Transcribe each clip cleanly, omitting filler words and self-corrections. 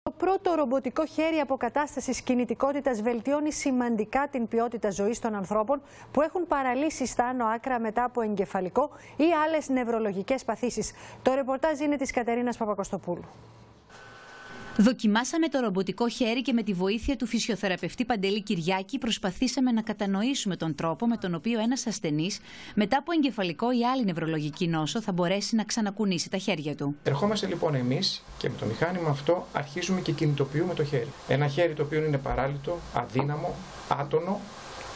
Το πρώτο ρομποτικό χέρι αποκατάστασης κινητικότητας βελτιώνει σημαντικά την ποιότητα ζωής των ανθρώπων που έχουν παραλύσει στα άνω άκρα μετά από εγκεφαλικό ή άλλες νευρολογικές παθήσεις. Το ρεπορτάζ είναι της Κατερίνας Παπακοστοπούλου. Δοκιμάσαμε το ρομποτικό χέρι και με τη βοήθεια του φυσιοθεραπευτή Παντελή Κυριάκη προσπαθήσαμε να κατανοήσουμε τον τρόπο με τον οποίο ένας ασθενής μετά από εγκεφαλικό ή άλλη νευρολογική νόσο θα μπορέσει να ξανακουνήσει τα χέρια του. Ερχόμαστε λοιπόν εμείς και με το μηχάνημα αυτό αρχίζουμε και κινητοποιούμε το χέρι. Ένα χέρι το οποίο είναι παράλυτο, αδύναμο, άτονο,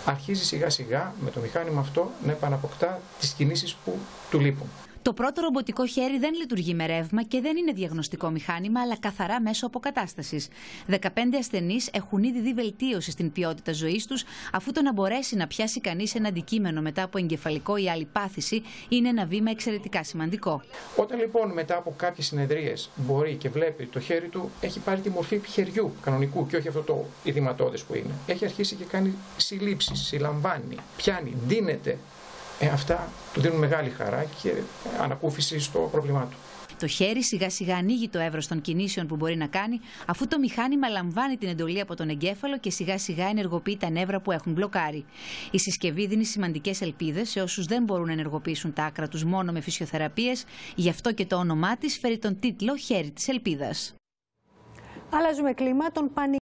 αρχίζει σιγά σιγά με το μηχάνημα αυτό να επαναποκτά τις κινήσεις που του λείπουν. Το πρώτο ρομποτικό χέρι δεν λειτουργεί με ρεύμα και δεν είναι διαγνωστικό μηχάνημα, αλλά καθαρά μέσω αποκατάστασης. 15 ασθενείς έχουν ήδη δει βελτίωση στην ποιότητα ζωής τους, αφού το να μπορέσει να πιάσει κανείς ένα αντικείμενο μετά από εγκεφαλικό ή άλλη πάθηση είναι ένα βήμα εξαιρετικά σημαντικό. Όταν λοιπόν μετά από κάποιες συνεδρίες μπορεί και βλέπει το χέρι του έχει πάρει τη μορφή χεριού κανονικού και όχι αυτό το ειδηματώδες που είναι, έχει αρχίσει και κάνει συλλήψεις, συλλαμβάνει, πιάνει, ντύνεται. Αυτά του δίνουν μεγάλη χαρά και ανακούφιση στο πρόβλημά του. Το χέρι σιγά σιγά ανοίγει το εύρος των κινήσεων που μπορεί να κάνει, αφού το μηχάνημα λαμβάνει την εντολή από τον εγκέφαλο και σιγά σιγά ενεργοποιεί τα νεύρα που έχουν μπλοκάρει. Η συσκευή δίνει σημαντικές ελπίδες σε όσους δεν μπορούν να ενεργοποιήσουν τα άκρα τους μόνο με φυσιοθεραπείες, γι' αυτό και το όνομά της φέρει τον τίτλο «Χέρι της Ελπίδας». Αλλάζουμε κλίμα.